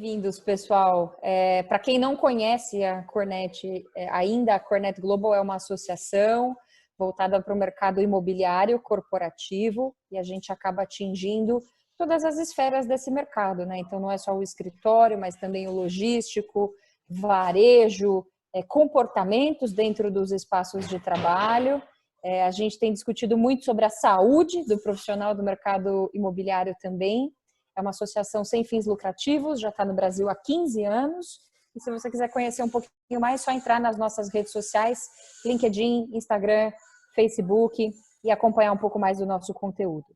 Bem-vindos, pessoal. Para quem não conhece a Cornet, ainda a Cornet Global é uma associação voltada para o mercado imobiliário corporativo e a gente acaba atingindo todas as esferas desse mercado, né? Então, não é só o escritório, mas também o logístico, varejo, comportamentos dentro dos espaços de trabalho. A gente tem discutido muito sobre a saúde do profissional do mercado imobiliário também. É uma associação sem fins lucrativos, já está no Brasil há 15 anos. E se você quiser conhecer um pouquinho mais, é só entrar nas nossas redes sociais, LinkedIn, Instagram, Facebook, e acompanhar um pouco mais do nosso conteúdo.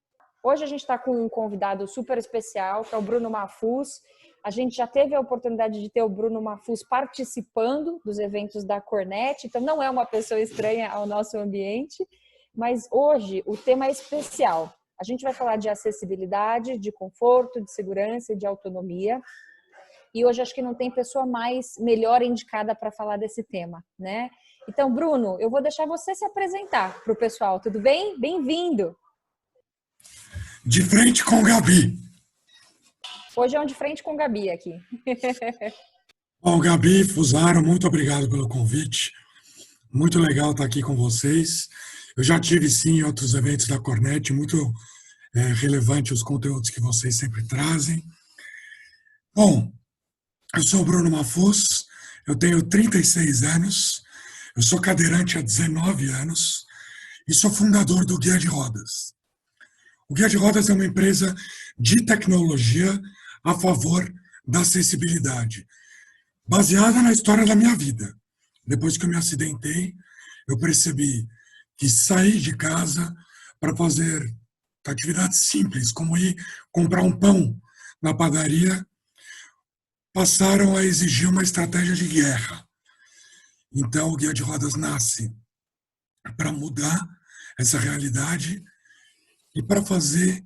Hoje a gente está com um convidado super especial, que é o Bruno Mafuz. A gente já teve a oportunidade de ter o Bruno Mafuz participando dos eventos da Cornet, então não é uma pessoa estranha ao nosso ambiente, mas hoje o tema é especial. A gente vai falar de acessibilidade, de conforto, de segurança e de autonomia. E hoje acho que não tem pessoa melhor indicada para falar desse tema, né? Então, Bruno, eu vou deixar você se apresentar para o pessoal, tudo bem? Bem-vindo! De frente com Gabi. Hoje é um de frente com Gabi aqui. Bom, Gabi, Fusaro, muito obrigado pelo convite. Muito legal estar aqui com vocês. Eu já tive, sim, em outros eventos da Cornet, muito relevante os conteúdos que vocês sempre trazem. Bom, eu sou o Bruno Mafuz, eu tenho 36 anos, eu sou cadeirante há 19 anos e sou fundador do Guia de Rodas. O Guia de Rodas é uma empresa de tecnologia a favor da acessibilidade, baseada na história da minha vida. Depois que eu me acidentei, eu percebi que sair de casa para fazer atividades simples, como ir comprar um pão na padaria, passaram a exigir uma estratégia de guerra. Então, o Guia de Rodas nasce para mudar essa realidade e para fazer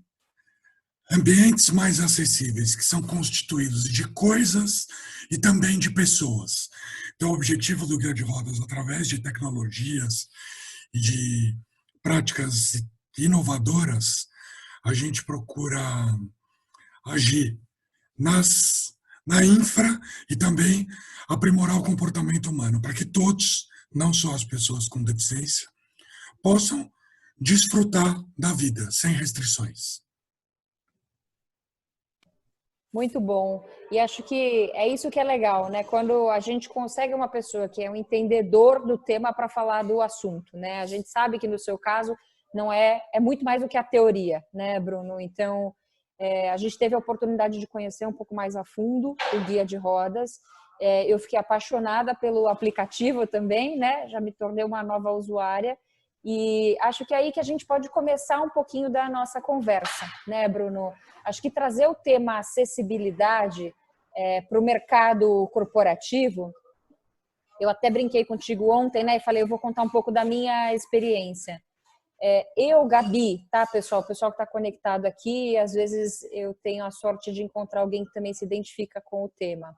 ambientes mais acessíveis, que são constituídos de coisas e também de pessoas. Então, o objetivo do Guia de Rodas, através de tecnologias e de práticas inovadoras, a gente procura agir na infra e também aprimorar o comportamento humano, para que todos, não só as pessoas com deficiência, possam desfrutar da vida sem restrições. Muito bom. E acho que é isso que é legal, né? Quando a gente consegue uma pessoa que é um entendedor do tema para falar do assunto, né? A gente sabe que no seu caso não é muito mais do que a teoria, né, Bruno? Então, a gente teve a oportunidade de conhecer um pouco mais a fundo o Guia de Rodas. Eu fiquei apaixonada pelo aplicativo também, né? Já me tornei uma nova usuária. E acho que é aí que a gente pode começar um pouquinho da nossa conversa, né, Bruno? Acho que trazer o tema acessibilidade para o mercado corporativo, eu até brinquei contigo ontem, né, e falei, eu vou contar um pouco da minha experiência. Gabi, tá, pessoal? O pessoal que está conectado aqui, às vezes eu tenho a sorte de encontrar alguém que também se identifica com o tema.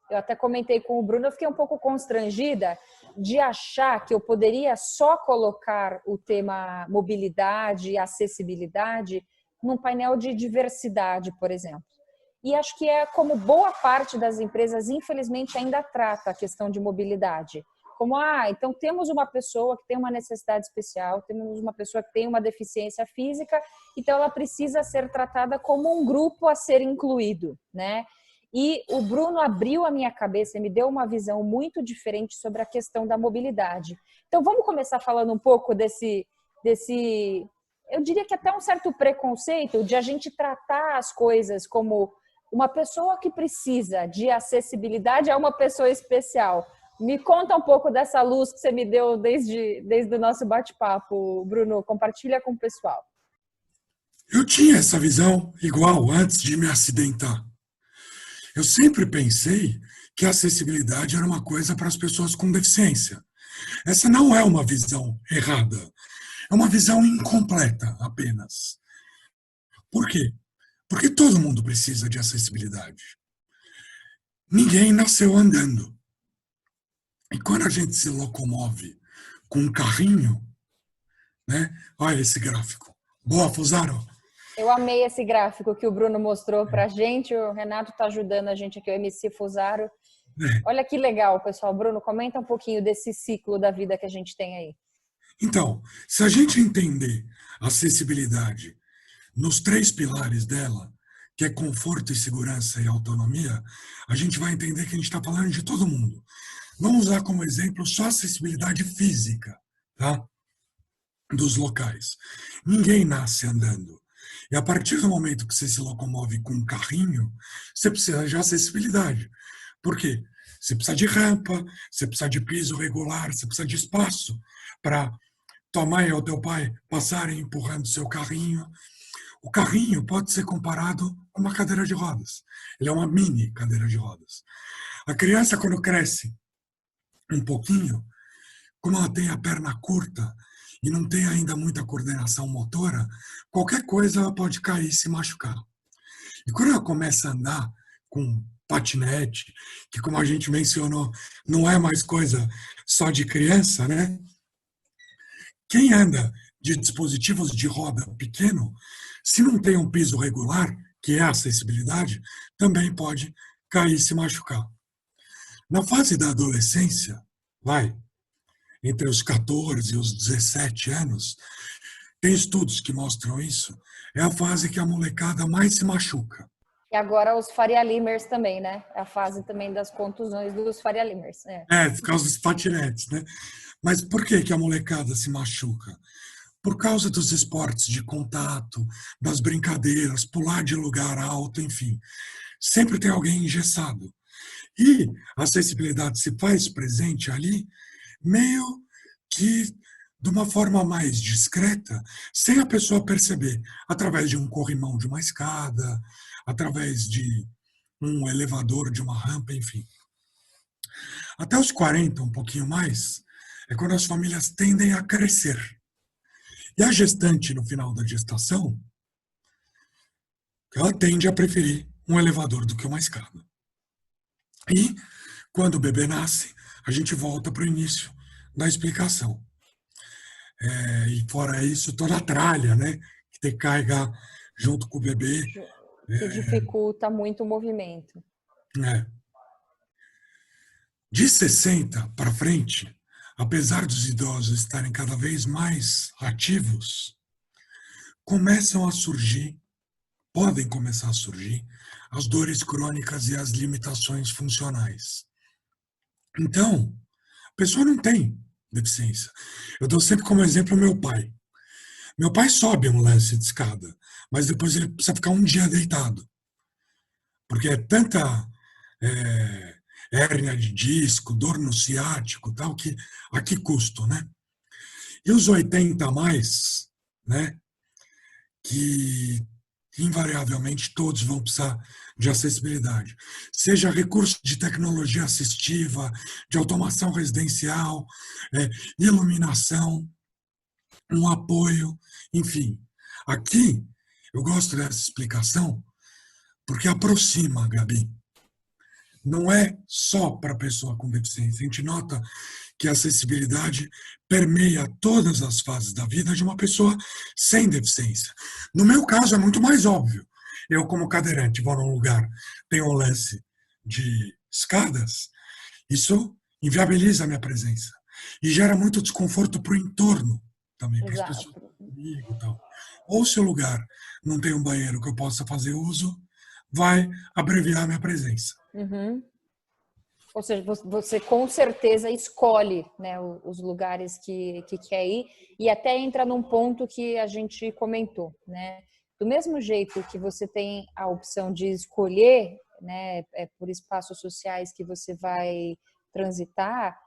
Eu até comentei com o Bruno, eu fiquei um pouco constrangida de achar que eu poderia só colocar o tema mobilidade e acessibilidade num painel de diversidade, por exemplo. E acho que é como boa parte das empresas, infelizmente, ainda trata a questão de mobilidade. Como, então temos uma pessoa que tem uma necessidade especial, temos uma pessoa que tem uma deficiência física, então ela precisa ser tratada como um grupo a ser incluído, né? E o Bruno abriu a minha cabeça e me deu uma visão muito diferente sobre a questão da mobilidade. Então vamos começar falando um pouco desse eu diria que até um certo preconceito de a gente tratar as coisas como uma pessoa que precisa de acessibilidade é uma pessoa especial. Me conta um pouco dessa luz que você me deu desde o nosso bate-papo, Bruno. Compartilha com o pessoal. Eu tinha essa visão igual antes de me acidentar. Eu sempre pensei que a acessibilidade era uma coisa para as pessoas com deficiência. Essa não é uma visão errada. É uma visão incompleta apenas. Por quê? Porque todo mundo precisa de acessibilidade. Ninguém nasceu andando. E quando a gente se locomove com um carrinho, né? Olha esse gráfico. Boa, Fusaro. Eu amei esse gráfico que o Bruno mostrou para a gente. O Renato está ajudando a gente aqui, o MC Fusaro. Olha que legal, pessoal. Bruno, comenta um pouquinho desse ciclo da vida que a gente tem aí. Então, se a gente entender a acessibilidade nos três pilares dela, que é conforto e segurança e autonomia, a gente vai entender que a gente está falando de todo mundo. Vamos usar como exemplo só a acessibilidade física, tá? Dos locais. Ninguém nasce andando. E a partir do momento que você se locomove com um carrinho, você precisa de acessibilidade. Por quê? Você precisa de rampa, você precisa de piso regular, você precisa de espaço para tua mãe ou teu pai passarem empurrando seu carrinho. O carrinho pode ser comparado com uma cadeira de rodas. Ele é uma mini cadeira de rodas. A criança, quando cresce um pouquinho, como ela tem a perna curta e não tem ainda muita coordenação motora, qualquer coisa ela pode cair e se machucar. E quando ela começa a andar com patinete, que como a gente mencionou, não é mais coisa só de criança, né? Quem anda de dispositivos de roda pequeno, se não tem um piso regular, que é a acessibilidade, também pode cair e se machucar. Na fase da adolescência, entre os 14 e os 17 anos, tem estudos que mostram isso, é a fase que a molecada mais se machuca. E agora os Faria Limers também, né? É a fase também das contusões dos Faria Limers. Por causa dos patinetes, né? Mas por que que a molecada se machuca? Por causa dos esportes de contato, das brincadeiras, pular de lugar alto, enfim. Sempre tem alguém engessado. E a acessibilidade se faz presente ali, meio que de uma forma mais discreta, sem a pessoa perceber, através de um corrimão de uma escada, através de um elevador, de uma rampa, enfim. Até os 40, um pouquinho mais, é quando as famílias tendem a crescer. E a gestante, no final da gestação, ela tende a preferir um elevador do que uma escada. E, quando o bebê nasce, a gente volta para o início da explicação. E fora isso, toda a tralha, né? Que tem que carregar junto com o bebê. Que dificulta muito o movimento. De 60 para frente, apesar dos idosos estarem cada vez mais ativos, podem começar a surgir as dores crônicas e as limitações funcionais. Então, a pessoa não tem deficiência. Eu dou sempre como exemplo o meu pai. Meu pai sobe um lance de escada, mas depois ele precisa ficar um dia deitado. Porque é tanta hérnia de disco, dor no ciático, tal, que a que custo, né? E os 80 a mais, né? Que invariavelmente todos vão precisar de acessibilidade. Seja recurso de tecnologia assistiva, de automação residencial, iluminação, um apoio, enfim. Aqui, eu gosto dessa explicação porque aproxima, Gabi. Não é só para a pessoa com deficiência. A gente nota que a acessibilidade permeia todas as fases da vida de uma pessoa sem deficiência. No meu caso, é muito mais óbvio. Eu, como cadeirante, vou num lugar, tenho um lance de escadas, isso inviabiliza a minha presença. E gera muito desconforto para o entorno também, para as pessoas comigo e tal. Ou se o lugar não tem um banheiro que eu possa fazer uso, vai abreviar a minha presença. Uhum. Ou seja, você com certeza escolhe, né, os lugares que quer ir e até entra num ponto que a gente comentou, né? Do mesmo jeito que você tem a opção de escolher, né, por espaços sociais que você vai transitar,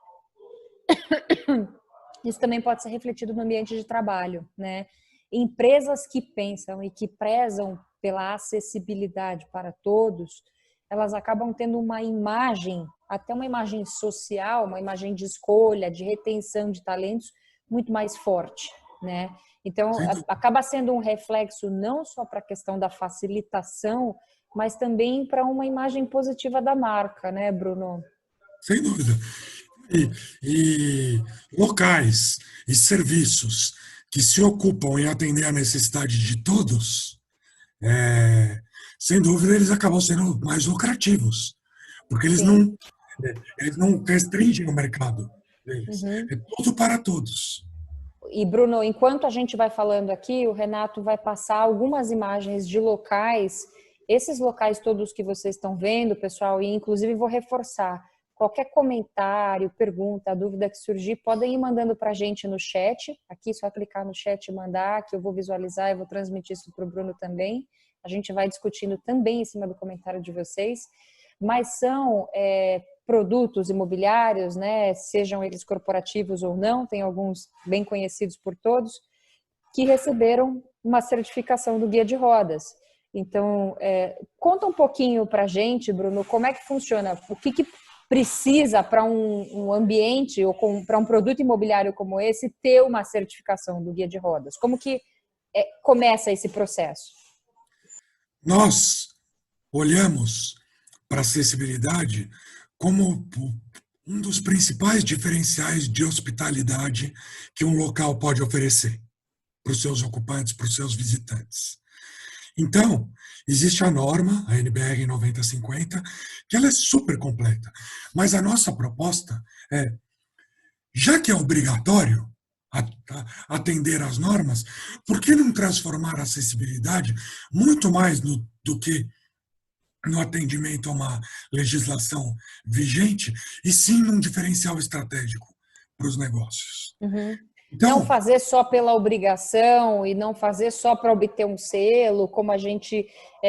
isso também pode ser refletido no ambiente de trabalho, né? Empresas que pensam e que prezam pela acessibilidade para todos, elas acabam tendo uma imagem, até uma imagem social, uma imagem de escolha, de retenção de talentos muito mais forte, né? Então, acaba sendo um reflexo não só para a questão da facilitação, mas também para uma imagem positiva da marca, né, Bruno? Sem dúvida. E locais e serviços que se ocupam em atender a necessidade de todos, é, sem dúvida, eles acabam sendo mais lucrativos, porque Sim. eles não restringem o mercado deles. Uhum. É tudo para todos. E, Bruno, enquanto a gente vai falando aqui, o Renato vai passar algumas imagens de locais, esses locais todos que vocês estão vendo, pessoal, e inclusive vou reforçar, qualquer comentário, pergunta, dúvida que surgir, podem ir mandando para a gente no chat, aqui só clicar no chat e mandar, que eu vou visualizar e vou transmitir isso para o Bruno também. A gente vai discutindo também em cima do comentário de vocês, mas são produtos imobiliários, né, sejam eles corporativos ou não, tem alguns bem conhecidos por todos, que receberam uma certificação do Guia de Rodas. Então, conta um pouquinho para a gente, Bruno, como é que funciona, o que precisa para um ambiente ou para um produto imobiliário como esse ter uma certificação do Guia de Rodas? Como que começa esse processo? Nós olhamos para a acessibilidade como um dos principais diferenciais de hospitalidade que um local pode oferecer para os seus ocupantes, para os seus visitantes. Então, existe a norma, a NBR 9050, que ela é super completa, mas a nossa proposta é, já que é obrigatório atender às normas, por que não transformar a acessibilidade muito mais do que no atendimento a uma legislação vigente, e sim num diferencial estratégico para os negócios. Uhum. Não Então, fazer só pela obrigação e não fazer só para obter um selo, como a gente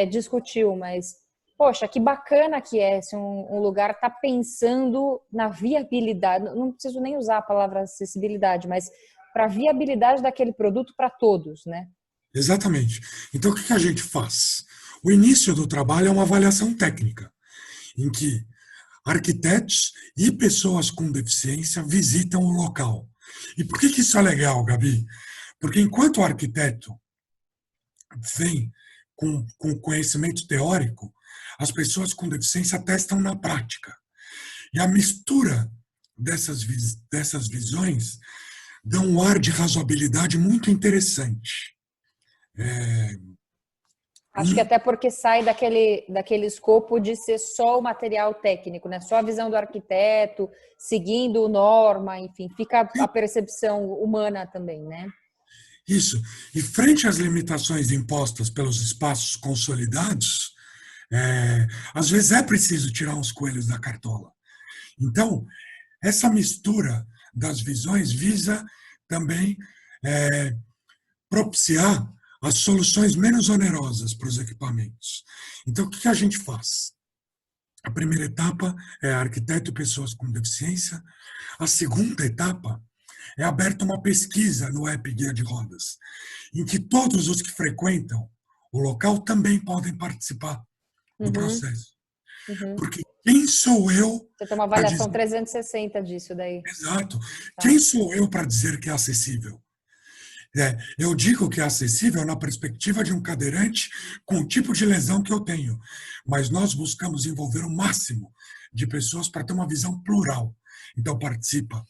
discutiu, mas, poxa, que bacana que é se um lugar está pensando na viabilidade, não preciso nem usar a palavra acessibilidade, mas para a viabilidade daquele produto para todos, né? exatamente. Então, o que a gente faz? O início do trabalho é uma avaliação técnica, em que arquitetos e pessoas com deficiência visitam o local. E por que isso é legal, Gabi? Porque enquanto o arquiteto vem com conhecimento teórico, as pessoas com deficiência testam na prática. E a mistura dessas visões dá um ar de razoabilidade muito interessante. É, Acho que até porque sai daquele escopo de ser só o material técnico, né? Só a visão do arquiteto, seguindo norma, enfim, fica a percepção humana também, né? isso. E frente às limitações impostas pelos espaços consolidados, às vezes é preciso tirar uns coelhos da cartola. Então, essa mistura das visões visa também é, propiciar as soluções menos onerosas para os equipamentos. Então, o que a gente faz? A primeira etapa é arquiteto e pessoas com deficiência. A segunda etapa é aberta uma pesquisa no app Guia de Rodas, em que todos os que frequentam o local também podem participar do Uhum, processo. uhum. Porque quem sou eu Você tem uma para avaliação dizer... 360 disso daí, Exato. tá? Quem sou eu para dizer que é acessível? Eu digo que é acessível na perspectiva de um cadeirante com o tipo de lesão que eu tenho, mas nós buscamos envolver o máximo de pessoas para ter uma visão plural. Então, participa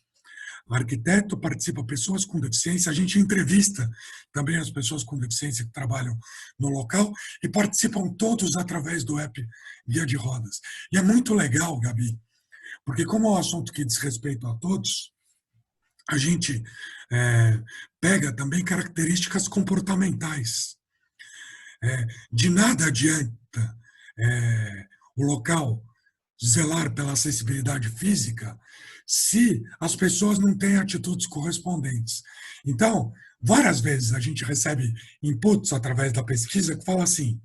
arquiteto, participa pessoas com deficiência, a gente entrevista também as pessoas com deficiência que trabalham no local e participam todos através do app Guia de Rodas. E é muito legal, Gabi, porque como é um assunto que diz respeito a todos, a gente pega também características comportamentais. De nada adianta o local zelar pela acessibilidade física se as pessoas não têm atitudes correspondentes. Então, várias vezes a gente recebe inputs através da pesquisa que fala assim: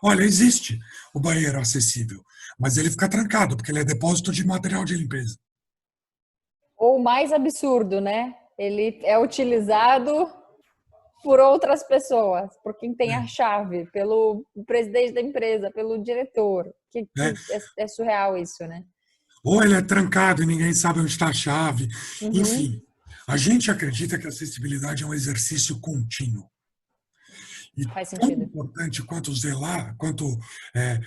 olha, existe o banheiro acessível, mas ele fica trancado porque ele é depósito de material de limpeza. Ou mais absurdo, né? Ele é utilizado por outras pessoas, por quem tem a chave, pelo presidente da empresa, pelo diretor. Né? É surreal isso, né? Ou ele é trancado e ninguém sabe onde está a chave. Uhum, Enfim, a gente acredita que a acessibilidade é um exercício contínuo. E faz tão sentido. importante quanto zelar, quanto é,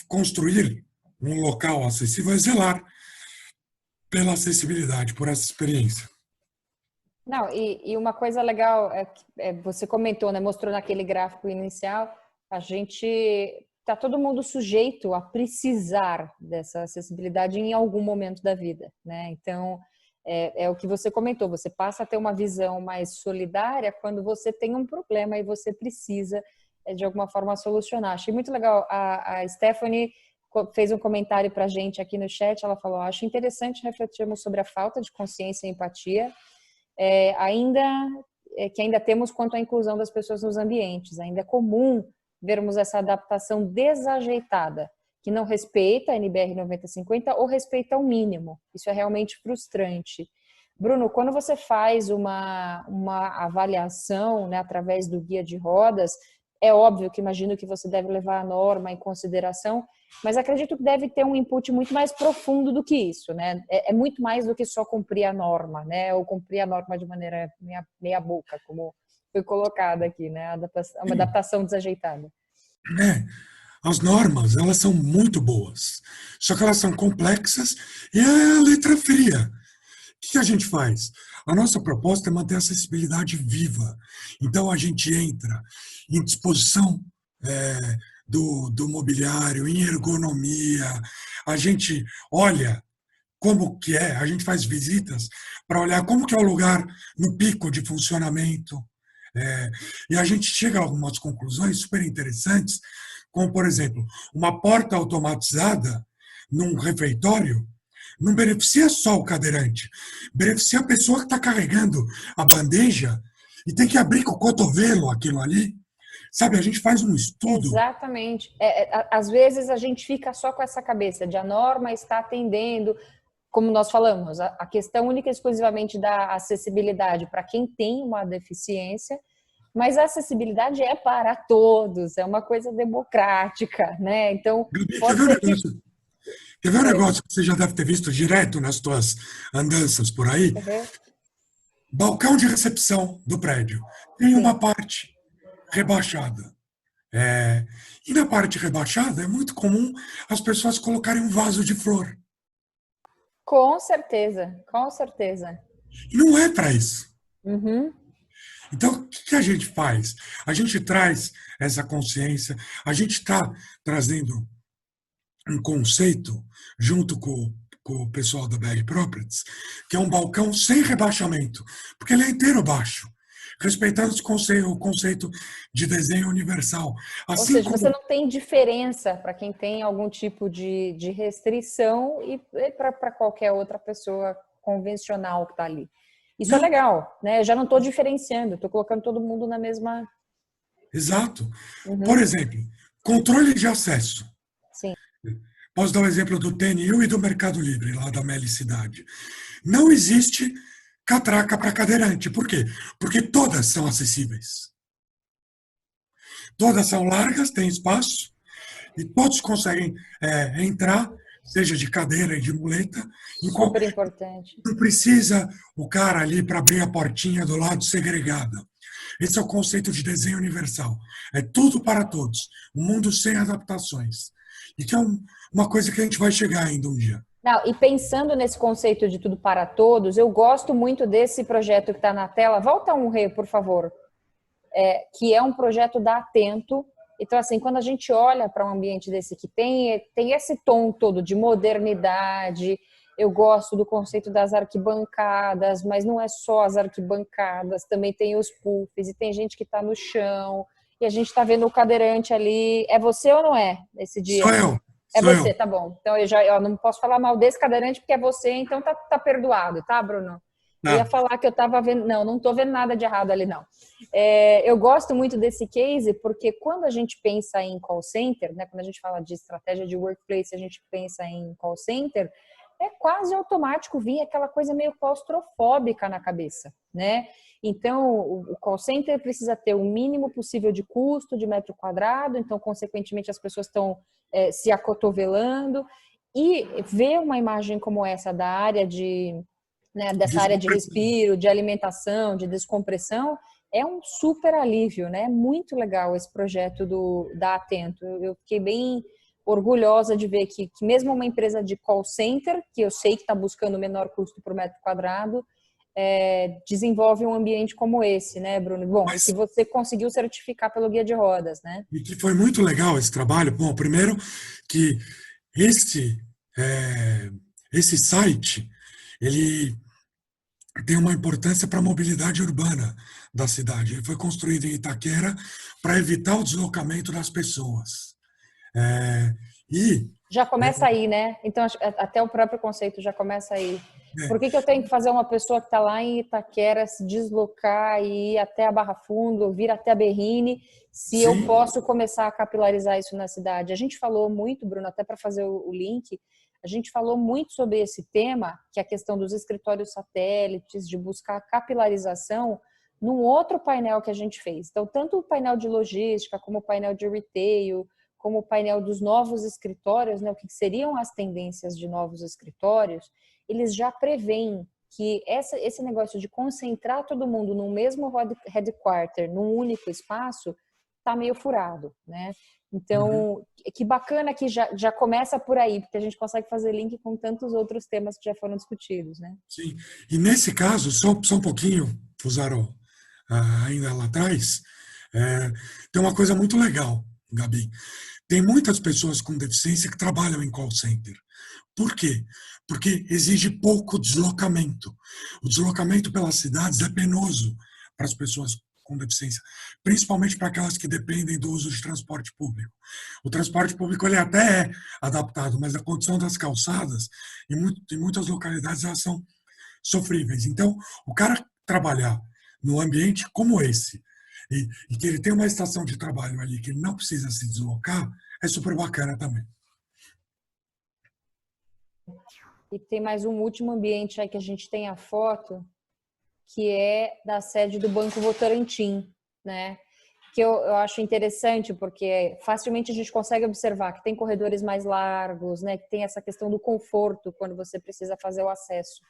construir um local acessível é zelar pela acessibilidade, por essa experiência. Não, e uma coisa legal é que você comentou, né? Mostrou naquele gráfico inicial A gente está todo mundo sujeito a precisar dessa acessibilidade em algum momento da vida, né? Então, é o que você comentou, você passa a ter uma visão mais solidária quando você tem um problema e você precisa, de alguma forma, solucionar. Achei muito legal. A Stephanie fez um comentário para a gente aqui no chat, ela falou, acho interessante refletirmos sobre a falta de consciência e empatia, que ainda temos quanto à inclusão das pessoas nos ambientes. Ainda é comum vermos essa adaptação desajeitada, que não respeita a NBR 9050 ou respeita ao mínimo. Isso é realmente frustrante. Bruno, quando você faz uma avaliação, né, através do guia de rodas, é óbvio que imagino que você deve levar a norma em consideração, mas acredito que deve ter um input muito mais profundo do que isso, né? É muito mais do que só cumprir a norma, né? Ou cumprir a norma de maneira meia boca, como foi colocada aqui, né? Uma adaptação desajeitada. As normas, elas são muito boas, só que elas são complexas e é letra fria. O que a gente faz? A nossa proposta é manter a acessibilidade viva. Então, a gente entra em disposição do mobiliário, em ergonomia, a gente olha como que é, a gente faz visitas para olhar como que é o lugar no pico de funcionamento, e a gente chega a algumas conclusões super interessantes, como, por exemplo, uma porta automatizada num refeitório não beneficia só o cadeirante, beneficia a pessoa que está carregando a bandeja e tem que abrir com o cotovelo aquilo ali. Sabe, a gente faz um estudo. Exatamente. Às vezes a gente fica só com essa cabeça de a norma está atendendo, como nós falamos, a questão única e exclusivamente da acessibilidade para quem tem uma deficiência, mas a acessibilidade é para todos, é uma coisa democrática, né? Então, Gabi, pode ser que... quer ver um negócio que você já deve ter visto direto nas tuas andanças por aí? Uhum. Balcão de recepção do prédio. Tem Sim, uma parte rebaixada. E na parte rebaixada é muito comum as pessoas colocarem um vaso de flor. com certeza, com certeza. E não é para isso. Uhum. Então, o que a gente faz? A gente traz essa consciência, a gente está trazendo um conceito junto com o pessoal da BR Properties, que é um balcão sem rebaixamento, porque ele é inteiro baixo, respeitando o conceito de desenho universal. Ou Assim seja, você como. não tem diferença para quem tem algum tipo de restrição e para qualquer outra pessoa convencional que está ali. Isso é Não, legal, né? Eu já não estou diferenciando, estou colocando todo mundo na mesma. exato. Por Uhum, exemplo, controle de acesso. sim, Posso dar o exemplo do TNU e do Mercado Livre, lá da Melicidade. Não existe catraca para cadeirante. Por quê? Porque todas são acessíveis. Todas são largas, têm espaço, e todos conseguem entrar, seja de cadeira e de muleta. super importante. Não precisa o cara ali para abrir a portinha do lado segregada. Esse é o conceito de desenho universal. É tudo para todos. Um mundo sem adaptações. E que é uma coisa que a gente vai chegar ainda um dia. Não, e pensando nesse conceito de tudo para todos, eu gosto muito desse projeto que está na tela. Volta um, Rei, por favor. Que é um projeto da Atento. Então, assim, quando a gente olha para um ambiente desse que tem esse tom todo de modernidade, eu gosto do conceito das arquibancadas, mas não é só as arquibancadas, também tem os puffs, e tem gente que está no chão, e a gente está vendo o cadeirante ali. É você ou não é, esse Sou dia? eu, É sou eu. você, tá bom. Então, eu não posso falar mal desse cadeirante porque é você, então tá perdoado, tá, Bruno? Eu ia Tá. falar que eu estava vendo. Não estou vendo nada de errado ali, não. Eu gosto muito desse case porque quando a gente pensa em call center, né, quando a gente fala de estratégia de workplace, a gente pensa em call center, é quase automático vir aquela coisa meio claustrofóbica na cabeça, né? Então, o call center precisa ter o mínimo possível de custo de metro quadrado, então, consequentemente, as pessoas estão se acotovelando, e ver uma imagem como essa da área né, dessa área de Descompressão. respiro, de alimentação, de descompressão, é um super alívio, né? É muito legal esse projeto da Atento. Eu fiquei bem orgulhosa de ver que mesmo uma empresa de call center, que eu sei que está buscando o menor custo por metro quadrado, desenvolve um ambiente como esse, né, Bruno? Bom, Mas, que você conseguiu certificar pelo Guia de Rodas, né? e que foi muito legal esse trabalho. Bom, primeiro que esse, é, esse site, ele tem uma importância para a mobilidade urbana da cidade. Ele foi construído em Itaquera para evitar o deslocamento das pessoas. É, e Já começa aí, né? Então, até o próprio conceito já começa aí. é, Por que eu tenho que fazer uma pessoa que está lá em Itaquera se deslocar e ir até a Barra Funda, ou vir até a Berrine, se eu sim, posso começar a capilarizar isso na cidade? A gente falou muito, Bruno, até para fazer o link, a gente falou muito sobre esse tema, que é a questão dos escritórios satélites, de buscar capilarização, num outro painel que a gente fez. Então, tanto o painel de logística, como o painel de retail, como o painel dos novos escritórios, né, o que seriam as tendências de novos escritórios, eles já preveem que esse negócio de concentrar todo mundo no mesmo headquarter, num único espaço, está meio furado, né? uhum, Então, que bacana que já começa por aí, porque a gente consegue fazer link com tantos outros temas que já foram discutidos, né? sim. E nesse caso, só um pouquinho, Fusaro, ainda lá atrás, é, tem uma coisa muito legal, Gabi. Tem muitas pessoas com deficiência que trabalham em call center. Por quê? Porque exige pouco deslocamento. O deslocamento pelas cidades é penoso para as pessoas com deficiência, principalmente para aquelas que dependem do uso de transporte público. O transporte público ele até é adaptado, mas a condição das calçadas, em muitas localidades, elas são sofríveis. Então, o cara trabalhar num ambiente como esse, e que ele tem uma estação de trabalho ali que ele não precisa se deslocar, é super bacana também. E tem mais um último ambiente aí que a gente tem a foto, que é da sede do Banco Votorantim, né? Que eu acho interessante, porque facilmente a gente consegue observar que tem corredores mais largos, né? Que tem essa questão do conforto quando você precisa fazer o acesso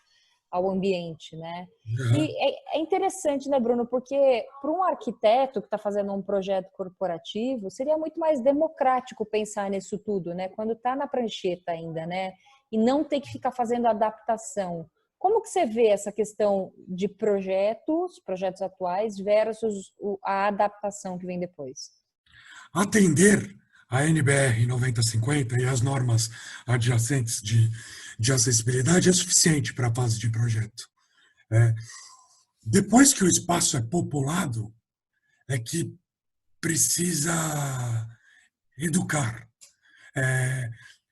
ao ambiente, né? Uhum. E é interessante, né, Bruno? Porque para um arquiteto que está fazendo um projeto corporativo, seria muito mais democrático pensar nisso tudo, né? Quando está na prancheta ainda, né? E não ter que ficar fazendo adaptação. Como que você vê essa questão de projetos atuais versus a adaptação que vem depois? Atender a NBR 9050 e as normas adjacentes de acessibilidade é suficiente para a fase de projeto. É, depois que o espaço é populado, é que precisa educar. É,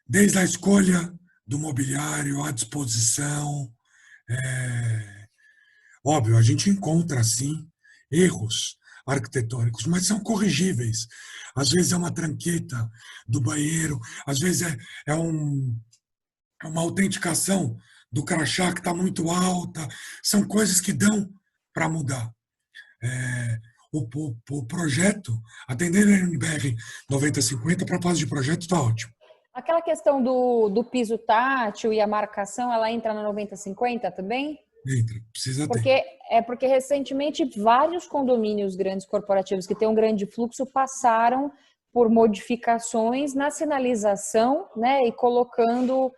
desde a escolha do mobiliário, a disposição. É, óbvio, a gente encontra, sim, erros arquitetônicos, mas são corrigíveis. Às vezes é uma tranqueta do banheiro, às vezes é uma autenticação do crachá que está muito alta. São coisas que dão para mudar. É, o projeto, atendendo a NBR 9050 para a fase de projeto, está ótimo. Aquela questão do piso tátil e a marcação, ela entra na 9050 também? Entra, precisa ter. Porque recentemente vários condomínios grandes corporativos que têm um grande fluxo passaram por modificações na sinalização, né, e colocando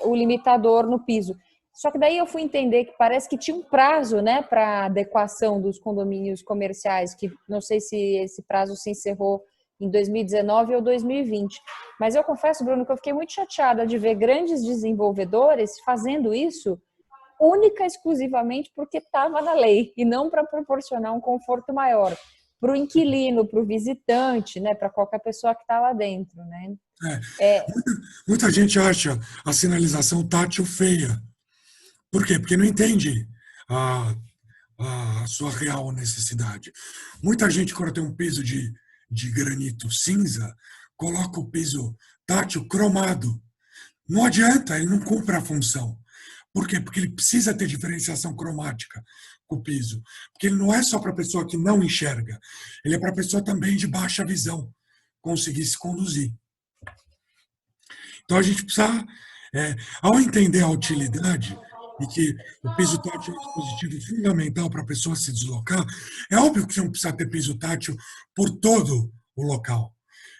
o limitador no piso. Só que daí eu fui entender que parece que tinha um prazo, né, para adequação dos condomínios comerciais, que não sei se esse prazo se encerrou em 2019 ou 2020. Mas eu confesso, Bruno, que eu fiquei muito chateada de ver grandes desenvolvedores fazendo isso única e exclusivamente porque estava na lei e não para proporcionar um conforto maior para o inquilino, para o visitante, né, para qualquer pessoa que está lá dentro, né? É, É, muita gente acha a sinalização tátil feia. Por quê? Porque não entende a, a sua real necessidade. Muita gente, quando tem um piso de granito cinza, coloca o piso tátil cromado. Não adianta, ele não cumpre a função. Por quê? Porque ele precisa ter diferenciação cromática com o piso. Porque ele não é só para a pessoa que não enxerga, ele é para a pessoa também de baixa visão conseguir se conduzir. Então a gente precisa, ao entender a utilidade e que o piso tátil é um dispositivo fundamental para a pessoa se deslocar, é óbvio que não precisa ter piso tátil por todo o local.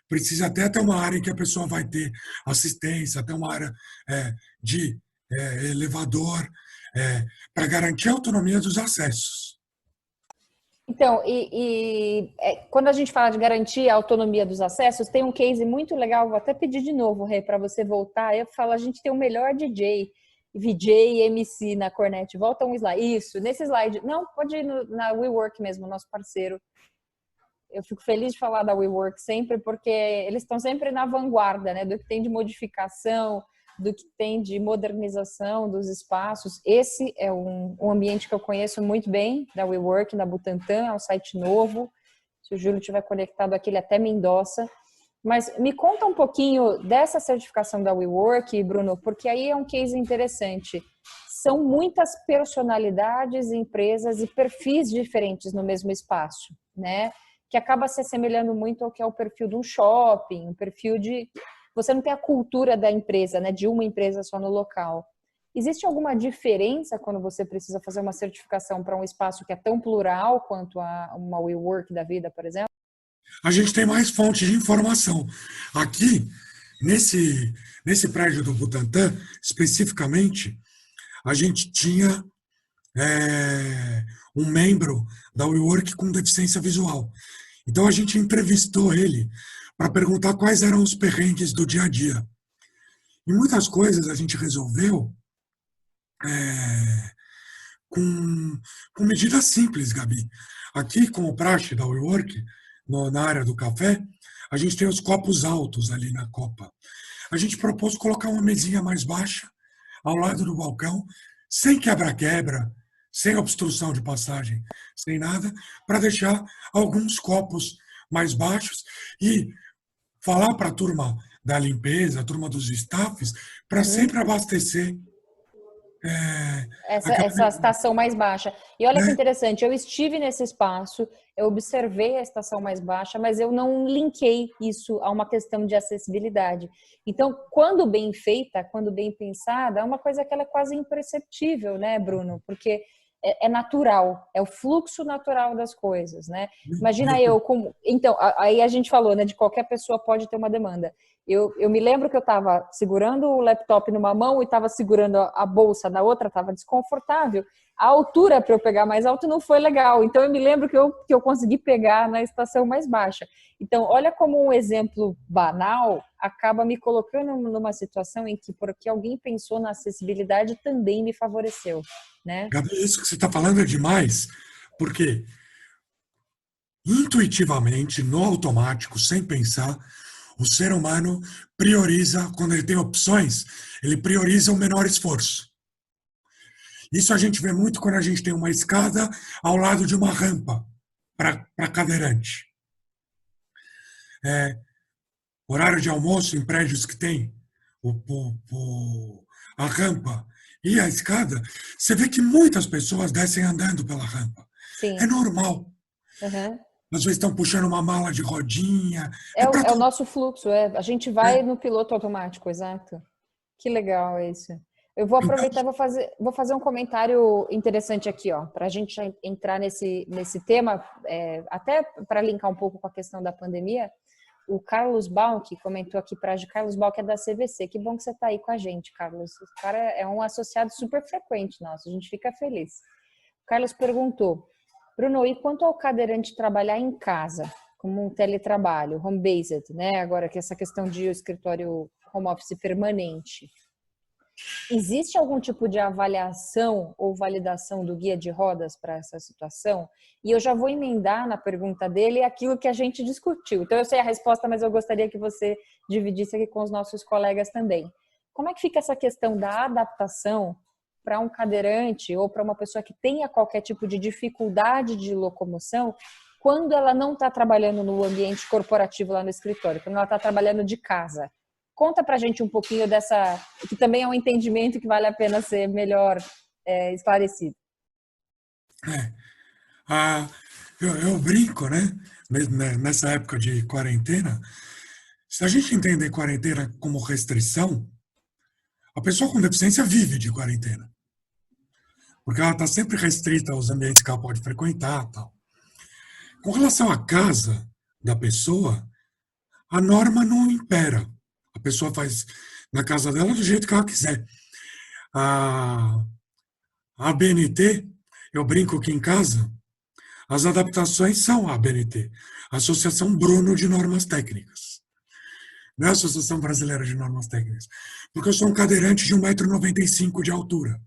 Precisa até ter uma área em que a pessoa vai ter assistência, até uma área de elevador. para garantir a autonomia dos acessos. Então, quando a gente fala de garantir a autonomia dos acessos, tem um case muito legal, vou até pedir de novo, Rê, para você voltar. Eu falo, a gente tem o melhor DJ, VJ e MC na Cornet. Volta um slide. Isso, nesse slide. Não, pode ir na WeWork mesmo, nosso parceiro. Eu fico feliz de falar da WeWork sempre, porque eles estão sempre na vanguarda, né, do que tem de modificação, do que tem de modernização dos espaços. Esse é um ambiente que eu conheço muito bem, da WeWork, da Butantã, é um site novo. Se o Júlio estiver conectado aqui, ele até me endossa. Mas me conta um pouquinho dessa certificação da WeWork, Bruno, porque aí é um case interessante. São muitas personalidades, empresas e perfis diferentes no mesmo espaço, né? Que acaba se assemelhando muito ao que é o perfil de um shopping, um perfil de... Você não tem a cultura da empresa, né? De uma empresa só no local. Existe alguma diferença quando você precisa fazer uma certificação para um espaço que é tão plural quanto a uma WeWork da vida, por exemplo? A gente tem mais fontes de informação. Aqui, nesse prédio do Butantã, especificamente, a gente tinha um membro da WeWork com deficiência visual. Então, a gente entrevistou ele para perguntar quais eram os perrengues do dia a dia. E muitas coisas a gente resolveu com medidas simples, Gabi. Aqui, com o praxe da WeWork, na área do café, a gente tem os copos altos ali na copa. A gente propôs colocar uma mesinha mais baixa ao lado do balcão, sem quebra-quebra, sem obstrução de passagem, sem nada, para deixar alguns copos mais baixos e falar para a turma da limpeza, a turma dos staffs, para sempre abastecer Essa estação mais baixa. E olha que né? interessante, eu estive nesse espaço, eu observei a estação mais baixa, mas eu não linkei isso a uma questão de acessibilidade. Então, quando bem feita, quando bem pensada, é uma coisa que ela é quase imperceptível, né, Bruno? Porque é natural, é o fluxo natural das coisas, né? Imagina eu como... Então, aí a gente falou, né, de qualquer pessoa pode ter uma demanda. Eu me lembro que eu estava segurando o laptop numa mão e estava segurando a bolsa na outra, estava desconfortável. A altura para eu pegar mais alto não foi legal. Então, eu me lembro que eu consegui pegar na estação mais baixa. Então, olha como um exemplo banal acaba me colocando numa situação em que, porque alguém pensou na acessibilidade, também me favoreceu, né? Gabi, isso que você está falando é demais, porque intuitivamente, no automático, sem pensar, o ser humano prioriza, quando ele tem opções, ele prioriza o menor esforço. Isso a gente vê muito quando a gente tem uma escada ao lado de uma rampa para cadeirante. Horário de almoço em prédios que tem a rampa e a escada, você vê que muitas pessoas descem andando pela rampa. É Sim. normal. Uhum. Às vezes estão puxando uma mala de rodinha. É, É para é o tudo. nosso fluxo, a gente vai no piloto automático, exato. Que legal isso. Eu vou Então, aproveitar e vou fazer um comentário interessante aqui, ó, para a gente já entrar nesse tema, até para linkar um pouco com a questão da pandemia. O Carlos Balk comentou aqui para a gente, Carlos Balk é da CVC. Que bom que você está aí com a gente, Carlos. O cara é um associado super frequente nosso, a gente fica feliz. O Carlos perguntou, Bruno, e quanto ao cadeirante trabalhar em casa, como um teletrabalho, home-based, né? Agora que essa questão de escritório home office permanente, existe algum tipo de avaliação ou validação do guia de rodas para essa situação? E eu já vou emendar na pergunta dele aquilo que a gente discutiu. Então eu sei a resposta, mas eu gostaria que você dividisse aqui com os nossos colegas também. Como é que fica essa questão da adaptação para um cadeirante ou para uma pessoa que tenha qualquer tipo de dificuldade de locomoção quando ela não está trabalhando no ambiente corporativo lá no escritório, quando ela está trabalhando de casa? Conta pra gente um pouquinho dessa, que também é um entendimento que vale a pena ser melhor esclarecido. ah, eu brinco, né? Nessa época de quarentena, se a gente entender quarentena como restrição, a pessoa com deficiência vive de quarentena. Porque ela está sempre restrita aos ambientes que ela pode frequentar. Tal. Com relação à casa da pessoa, a norma não impera. A pessoa faz na casa dela do jeito que ela quiser. A, A ABNT, eu brinco que em casa, as adaptações são a ABNT, Associação Bruno de Normas Técnicas. Não é a Associação Brasileira de Normas Técnicas. Porque eu sou um cadeirante de 1,95 m de altura.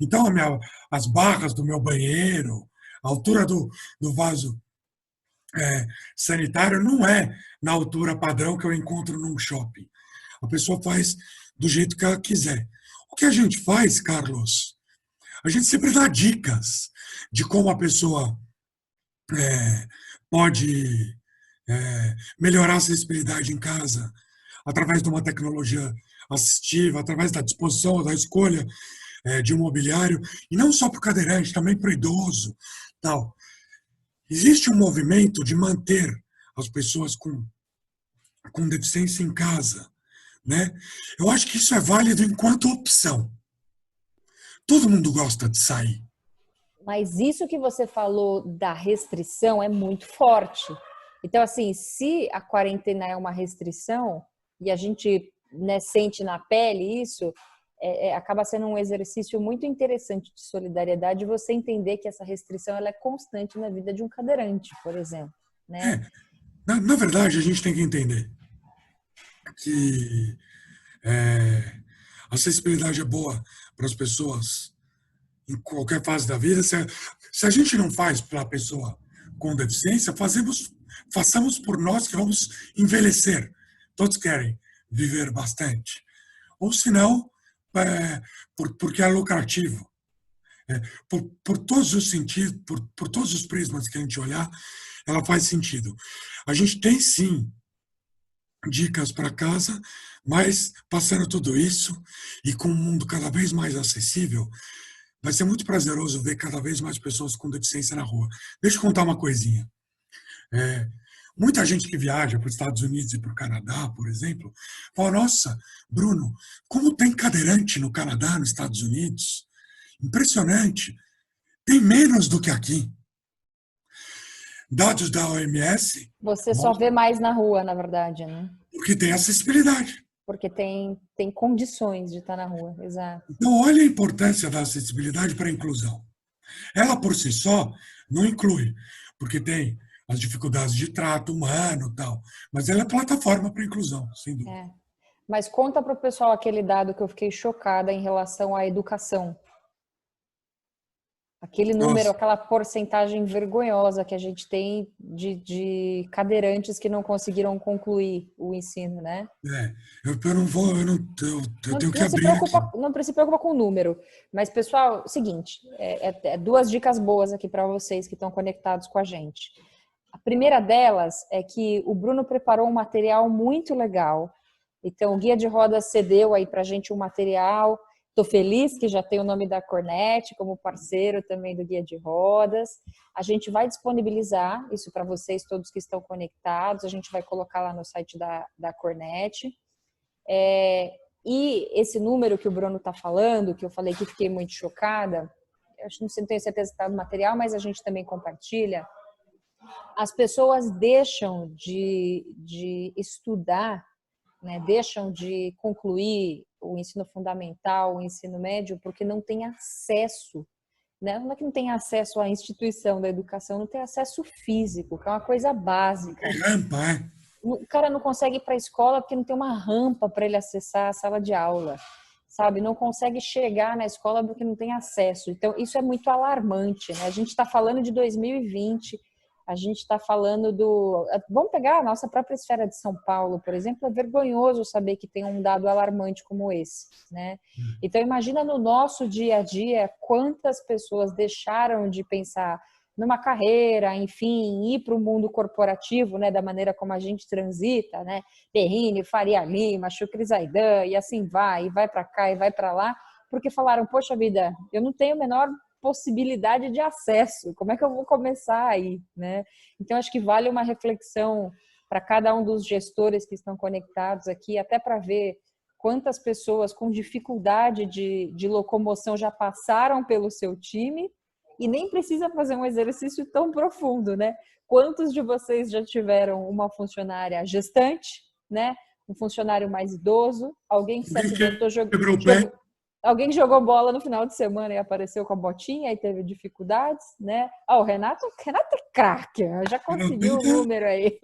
Então, as barras do meu banheiro, a altura do vaso sanitário não é na altura padrão que eu encontro num shopping. A pessoa faz do jeito que ela quiser. O que a gente faz, Carlos? A gente sempre dá dicas de como a pessoa pode melhorar a acessibilidade em casa através de uma tecnologia assistiva, através da disposição, da escolha de um mobiliário, e não só para o cadeirante, também para o idoso. Tal. Existe um movimento de manter as pessoas com deficiência em casa. Né? Eu acho que isso é válido enquanto opção. Todo mundo gosta de sair. Mas isso que você falou da restrição é muito forte. Então, assim, se a quarentena é uma restrição e a gente, né, sente na pele isso, acaba sendo um exercício muito interessante de solidariedade você entender que essa restrição ela é constante na vida de um cadeirante, por exemplo. Né? Na verdade, a gente tem que entender que a acessibilidade é boa para as pessoas em qualquer fase da vida. Se a gente não faz para a pessoa com deficiência, façamos por nós que vamos envelhecer. Todos querem viver bastante. Ou se não, porque é lucrativo. Por todos os sentidos, por todos os prismas que a gente olhar, ela faz sentido. A gente tem, sim, dicas para casa, mas passando tudo isso e com um mundo cada vez mais acessível, vai ser muito prazeroso ver cada vez mais pessoas com deficiência na rua. Deixa eu contar uma coisinha. Muita gente que viaja para os Estados Unidos e para o Canadá, por exemplo, fala, nossa, Bruno, como tem cadeirante no Canadá, nos Estados Unidos? Impressionante. Tem menos do que aqui. Dados da OMS... Você só vê mais na rua, na verdade, né? Porque tem acessibilidade. Porque tem condições de estar na rua, exato. Então, olha a importância da acessibilidade para a inclusão. Ela, por si só, não inclui, porque tem as dificuldades de trato humano e tal, mas ela é plataforma para a inclusão, sem dúvida. Mas conta para o pessoal aquele dado que eu fiquei chocada em relação à educação. Aquele número, Nossa. aquela porcentagem vergonhosa que a gente tem de cadeirantes que não conseguiram concluir o ensino, né? Eu não vou, eu tenho que abrir aqui. Não se preocupa com o número. Mas, pessoal, seguinte, duas dicas boas aqui para vocês que estão conectados com a gente. A primeira delas é que o Bruno preparou um material muito legal. Então, o Guia de Rodas cedeu aí para a gente um material. Estou feliz que já tem o nome da Cornet como parceiro também do Guia de Rodas. A gente vai disponibilizar isso para vocês todos que estão conectados. A gente vai colocar lá no site da Cornet. E esse número que o Bruno está falando, que eu falei que fiquei muito chocada, eu não tenho certeza se está no material, mas a gente também compartilha. As pessoas deixam de estudar, né, deixam de concluir o ensino fundamental, o ensino médio, porque não tem acesso, né? Não é que não tem acesso à instituição da educação, não tem acesso físico, que é uma coisa básica. O cara não consegue ir para a escola porque não tem uma rampa para ele acessar a sala de aula, sabe? Não consegue chegar na escola porque não tem acesso. Então, isso é muito alarmante, né? A gente está falando de 2020, a gente está falando Vamos pegar a nossa própria esfera de São Paulo, por exemplo, é vergonhoso saber que tem um dado alarmante como esse, né? Então, imagina no nosso dia a dia quantas pessoas deixaram de pensar numa carreira, enfim, ir para o mundo corporativo, né, da maneira como a gente transita, né? Berrini, Faria Lima, Shukri Zaidan, e assim vai, e vai para cá, e vai para lá, porque falaram, poxa vida, eu não tenho a menor possibilidade de acesso, como é que eu vou começar aí, né? Então, acho que vale uma reflexão para cada um dos gestores que estão conectados aqui, até para ver quantas pessoas com dificuldade de locomoção já passaram pelo seu time e nem precisa fazer um exercício tão profundo, né? Quantos de vocês já tiveram uma funcionária gestante, né? Um funcionário mais idoso, alguém que se acidentou jogando Alguém jogou bola no final de semana e apareceu com a botinha e teve dificuldades, né? O Renato é craque, já conseguiu o número aí.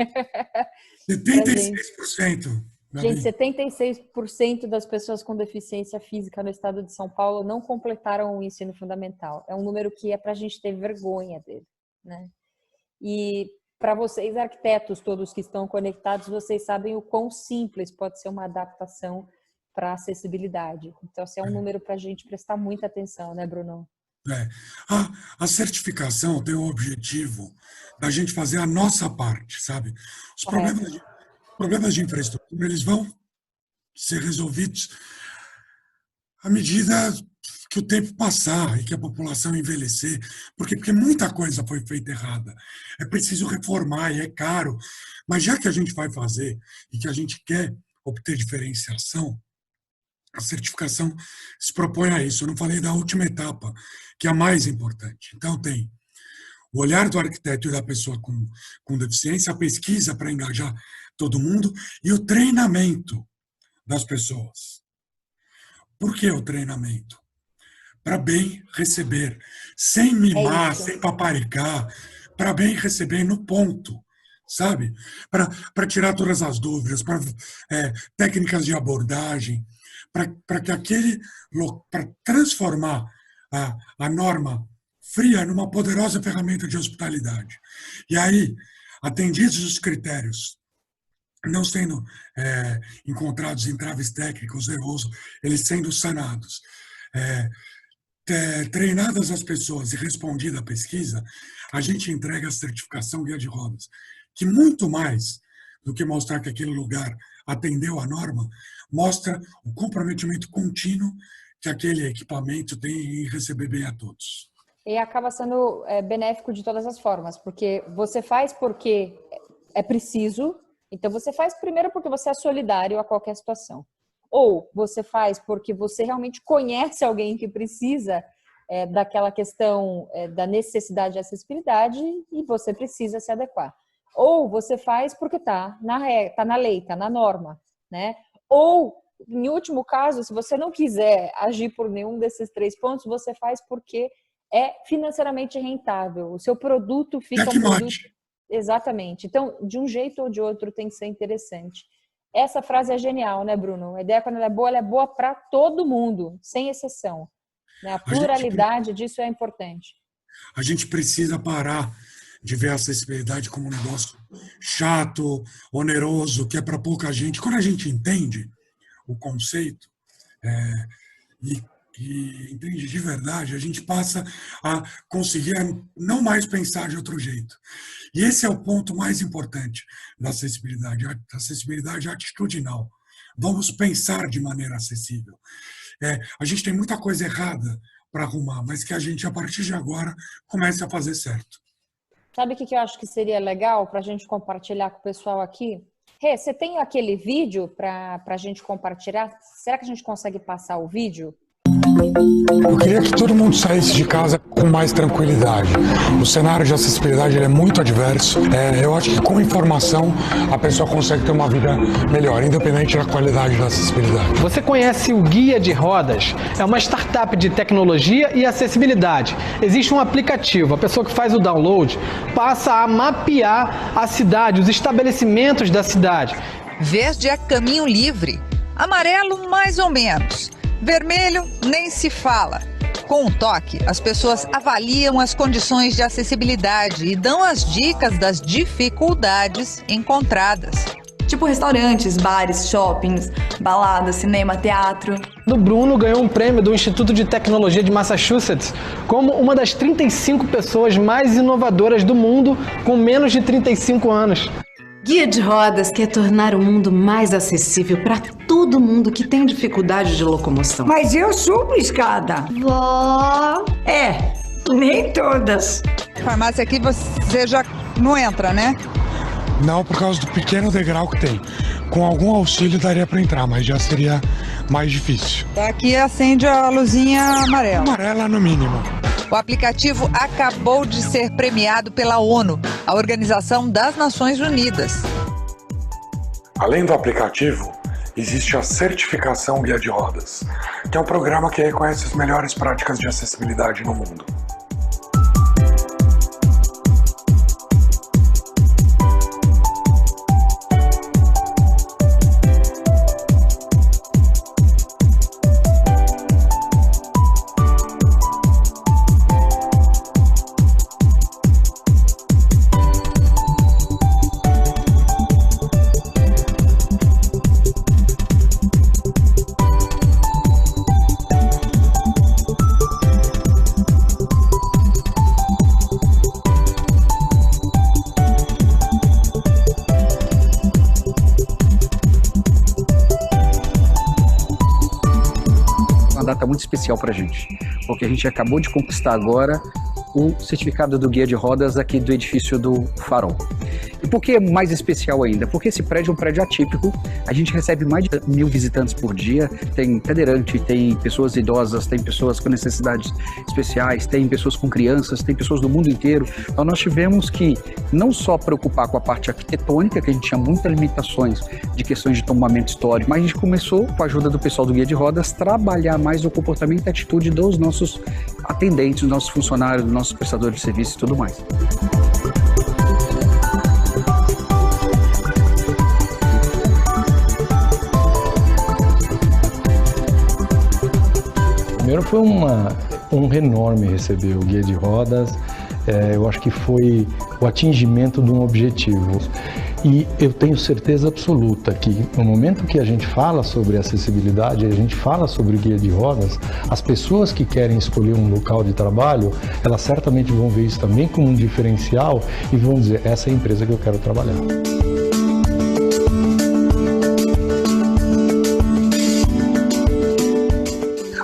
76%. Gente, 76% das pessoas com deficiência física no estado de São Paulo não completaram o ensino fundamental. É um número que é para a gente ter vergonha dele, né? E para vocês, arquitetos todos que estão conectados, vocês sabem o quão simples pode ser uma adaptação para acessibilidade. Então, esse é um número para a gente prestar muita atenção, né, Bruno? A certificação tem o objetivo da gente fazer a nossa parte, sabe? Os problemas de infraestrutura, eles vão ser resolvidos à medida que o tempo passar e que a população envelhecer, porque muita coisa foi feita errada. É preciso reformar e é caro, mas já que a gente vai fazer e que a gente quer obter diferenciação, a certificação se propõe a isso. Eu não falei da última etapa, que é a mais importante. Então, tem o olhar do arquiteto e da pessoa com deficiência, a pesquisa para engajar todo mundo e o treinamento das pessoas. Por que o treinamento? Para bem receber, sem mimar, sem paparicar, para bem receber no ponto, sabe? Para tirar todas as dúvidas, para técnicas de abordagem, para transformar a norma fria numa poderosa ferramenta de hospitalidade. E aí, atendidos os critérios, não sendo encontrados entraves técnicos, erros, eles sendo sanados, treinadas as pessoas e respondida a pesquisa, a gente entrega a certificação guia de rodas, que muito mais do que mostrar que aquele lugar atendeu a norma, mostra o comprometimento contínuo que aquele equipamento tem em receber bem a todos. E acaba sendo benéfico de todas as formas, porque você faz porque é preciso, então você faz primeiro porque você é solidário a qualquer situação. Ou você faz porque você realmente conhece alguém que precisa daquela questão da necessidade de acessibilidade e você precisa se adequar. Ou você faz porque está na lei, está na norma, né? Ou, em último caso, se você não quiser agir por nenhum desses 3 pontos, você faz porque é financeiramente rentável. O seu produto fica um produto... Exatamente. Então, de um jeito ou de outro, tem que ser interessante. Essa frase é genial, né, Bruno? A ideia, quando ela é boa para todo mundo, sem exceção. Né? A pluralidade disso é importante. A gente precisa parar de ver a acessibilidade como um negócio chato, oneroso, que é para pouca gente. Quando a gente entende o conceito e entende de verdade, a gente passa a conseguir não mais pensar de outro jeito. E esse é o ponto mais importante da acessibilidade. A acessibilidade atitudinal. Vamos pensar de maneira acessível. A gente tem muita coisa errada para arrumar, mas que a gente, a partir de agora, comece a fazer certo. Sabe o que eu acho que seria legal para a gente compartilhar com o pessoal aqui? Rê, você tem aquele vídeo para a gente compartilhar? Será que a gente consegue passar o vídeo? Eu queria que todo mundo saísse de casa com mais tranquilidade. O cenário de acessibilidade é muito adverso. Eu acho que com informação a pessoa consegue ter uma vida melhor, independente da qualidade da acessibilidade. Você conhece o Guia de Rodas? É uma startup de tecnologia e acessibilidade. Existe um aplicativo, a pessoa que faz o download passa a mapear a cidade, os estabelecimentos da cidade. Verde é caminho livre, amarelo mais ou menos. Vermelho, nem se fala. Com um toque, as pessoas avaliam as condições de acessibilidade e dão as dicas das dificuldades encontradas. Tipo restaurantes, bares, shoppings, baladas, cinema, teatro. O Bruno ganhou um prêmio do Instituto de Tecnologia de Massachusetts como uma das 35 pessoas mais inovadoras do mundo com menos de 35 anos. Guia de Rodas quer tornar o mundo mais acessível para todo mundo que tem dificuldade de locomoção. Mas eu subo escada. Vó... nem todas. Farmácia aqui você já não entra, né? Não, por causa do pequeno degrau que tem. Com algum auxílio daria para entrar, mas já seria mais difícil. Aqui acende a luzinha amarela. Amarela no mínimo. O aplicativo acabou de ser premiado pela ONU, a Organização das Nações Unidas. Além do aplicativo, existe a certificação Guia de Rodas, que é um programa que reconhece as melhores práticas de acessibilidade no mundo. Data muito especial para a gente, porque a gente acabou de conquistar agora o certificado do Guia de Rodas aqui do edifício do Farol. E por que é mais especial ainda? Porque esse prédio é um prédio atípico, a gente recebe mais de 1.000 visitantes por dia, tem cadeirante, tem pessoas idosas, tem pessoas com necessidades especiais, tem pessoas com crianças, tem pessoas do mundo inteiro. Então nós tivemos que não só preocupar com a parte arquitetônica, que a gente tinha muitas limitações de questões de tombamento histórico, mas a gente começou, com a ajuda do pessoal do Guia de Rodas, trabalhar mais o comportamento e atitude dos nossos atendentes, dos nossos funcionários, dos nossos prestadores de serviço e tudo mais. Primeiro foi uma honra enorme receber o Guia de Rodas, eu acho que foi o atingimento de um objetivo. E eu tenho certeza absoluta que no momento que a gente fala sobre acessibilidade, a gente fala sobre o Guia de Rodas, as pessoas que querem escolher um local de trabalho, elas certamente vão ver isso também como um diferencial e vão dizer, essa é a empresa que eu quero trabalhar.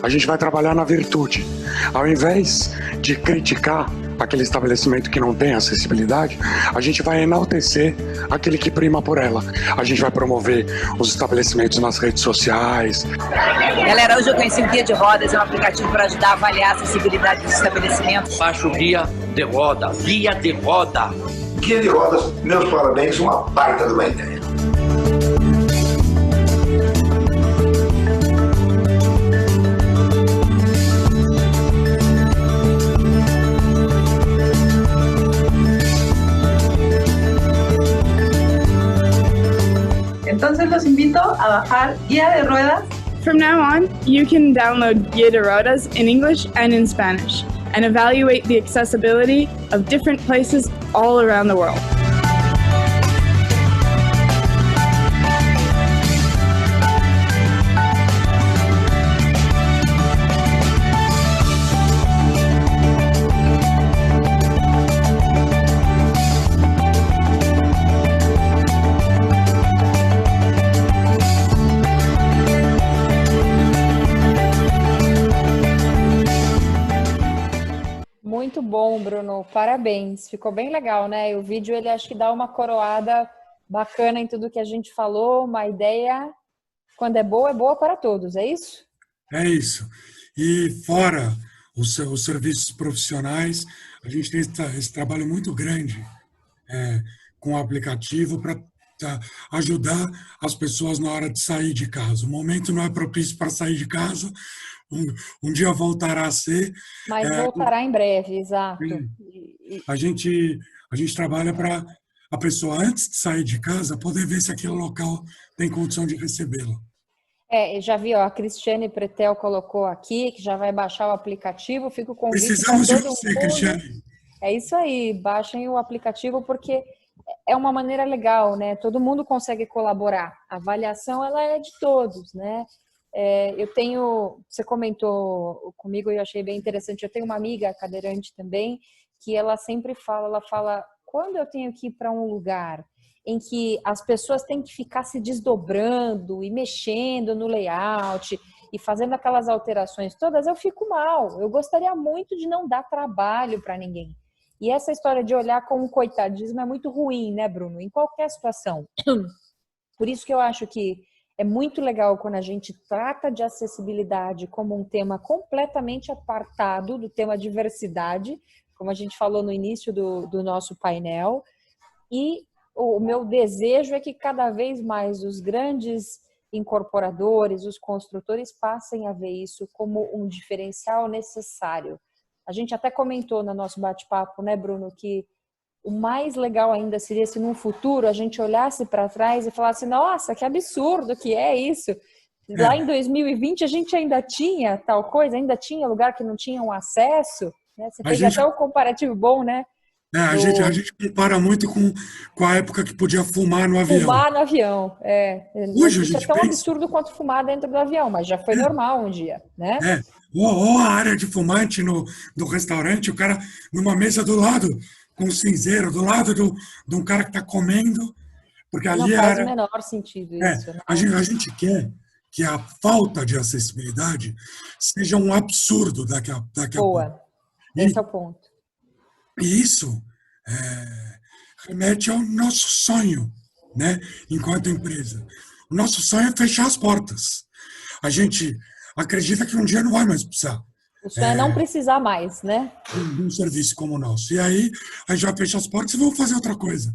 A gente vai trabalhar na virtude. Ao invés de criticar aquele estabelecimento que não tem acessibilidade, a gente vai enaltecer aquele que prima por ela. A gente vai promover os estabelecimentos nas redes sociais. Galera, hoje eu conheci o Guia de Rodas, é um aplicativo para ajudar a avaliar a acessibilidade dos estabelecimentos. Baixa o Guia de Roda, Guia de Roda. Guia de Rodas, meus parabéns, uma baita de uma ideia. Entonces los invito a bajar Guía de Ruedas. From now on, you can download Guia de Rodas in English and in Spanish and evaluate the accessibility of different places all around the world. Muito bom, Bruno. Parabéns. Ficou bem legal, né? E o vídeo, ele acho que dá uma coroada bacana em tudo que a gente falou. Uma ideia, quando é boa para todos. É isso? É isso. E fora os serviços profissionais, a gente tem esse trabalho muito grande com o aplicativo para ajudar as pessoas na hora de sair de casa. O momento não é propício para sair de casa. Um dia voltará a ser. Mas voltará em breve, exato. A gente trabalha para a pessoa, antes de sair de casa, poder ver se aquele local tem condição de recebê-la. Já vi, ó, a Cristiane Pretel colocou aqui, que já vai baixar o aplicativo. Fico com Precisamos de você, Cristiane. É isso aí, baixem o aplicativo, porque é uma maneira legal, né? Todo mundo consegue colaborar. A avaliação, ela é de todos, né? Você comentou comigo e eu achei bem interessante, eu tenho uma amiga cadeirante também, que ela sempre fala, quando eu tenho que ir para um lugar em que as pessoas têm que ficar se desdobrando e mexendo no layout e fazendo aquelas alterações todas, eu fico mal. Eu gostaria muito de não dar trabalho para ninguém. E essa história de olhar com um coitadismo é muito ruim, né, Bruno? Em qualquer situação. Por isso que eu acho que é muito legal quando a gente trata de acessibilidade como um tema completamente apartado do tema diversidade, como a gente falou no início do nosso painel. E o meu desejo é que cada vez mais os grandes incorporadores, os construtores passem a ver isso como um diferencial necessário. A gente até comentou no nosso bate-papo, né, Bruno, que o mais legal ainda seria se no futuro a gente olhasse para trás e falasse, nossa, que absurdo que é isso. Lá em 2020 a gente ainda tinha tal coisa, ainda tinha lugar que não tinham acesso. Né? Você fez até um comparativo bom, né? A gente compara muito com a época que podia fumar no avião. Fumar no avião, Hoje isso é tão absurdo quanto fumar dentro do avião, mas já foi normal um dia, né? Ou a área de fumante no restaurante, o cara numa mesa do lado, com o cinzeiro, do lado de um cara que está comendo, porque ali não faz o menor sentido isso. Né? A gente quer que a falta de acessibilidade seja um absurdo daqui a pouco. Esse é o ponto. E isso remete ao nosso sonho, né? Enquanto empresa. O nosso sonho é fechar as portas. A gente acredita que um dia não vai mais precisar. O sonho é não precisar mais, né? De um serviço como o nosso. E aí a gente vai fechar as portas e vamos fazer outra coisa.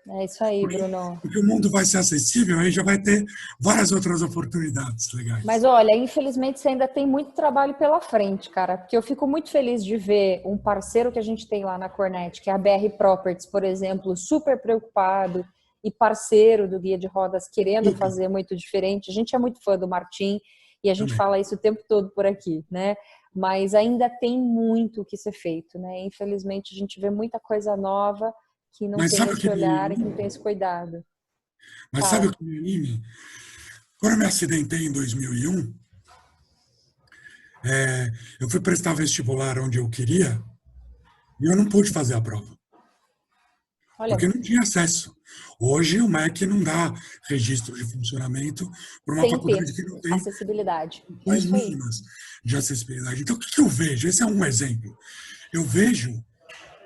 É isso aí, Bruno. Porque o mundo vai ser acessível, aí já vai ter várias outras oportunidades legais. Mas olha, infelizmente você ainda tem muito trabalho pela frente, cara. Porque eu fico muito feliz de ver um parceiro que a gente tem lá na Cornet, que é a BR Properties, por exemplo, super preocupado e parceiro do Guia de Rodas, querendo fazer muito diferente. A gente é muito fã do Martim e a gente fala isso o tempo todo por aqui, né? Mas ainda tem muito que ser feito, né? Infelizmente a gente vê muita coisa nova que não tem esse olhar e que não tem esse cuidado. Mas sabe o que me anima? Quando eu me acidentei em 2001, eu fui prestar vestibular onde eu queria e eu não pude fazer a prova. Porque não tinha acesso. Hoje o MEC não dá registro de funcionamento para uma faculdade que não tem acessibilidade. As mínimas de acessibilidade. Então o que eu vejo? Esse é um exemplo. Eu vejo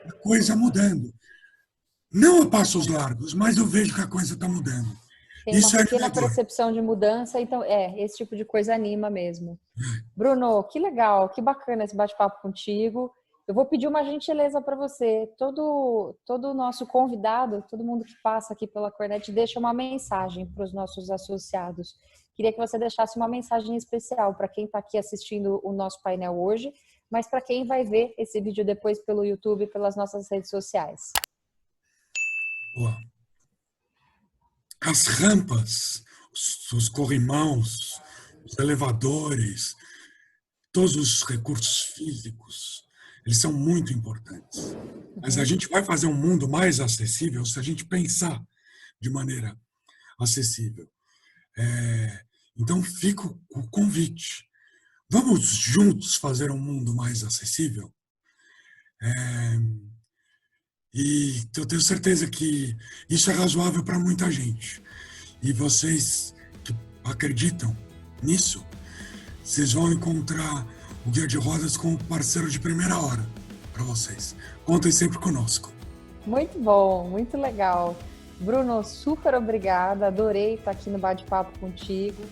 a coisa mudando. Não a passos largos, mas eu vejo que a coisa está mudando. Tem uma pequena percepção de mudança, então esse tipo de coisa anima mesmo. Bruno, que legal, que bacana esse bate-papo contigo. Eu vou pedir uma gentileza para você. Todo o nosso convidado, todo mundo que passa aqui pela Cornet, deixa uma mensagem para os nossos associados. Queria que você deixasse uma mensagem especial para quem está aqui assistindo o nosso painel hoje, mas para quem vai ver esse vídeo depois pelo YouTube e pelas nossas redes sociais. As rampas, os corrimãos, os elevadores, todos os recursos físicos, eles são muito importantes. Mas a gente vai fazer um mundo mais acessível se a gente pensar de maneira acessível. Então fica o convite. Vamos juntos fazer um mundo mais acessível? E eu tenho certeza que isso é razoável para muita gente. E vocês que acreditam nisso, vocês vão encontrar o Guia de Rodas como parceiro de primeira hora para vocês. Contem sempre conosco. Muito bom, muito legal. Bruno, super obrigada. Adorei estar aqui no bate-papo contigo.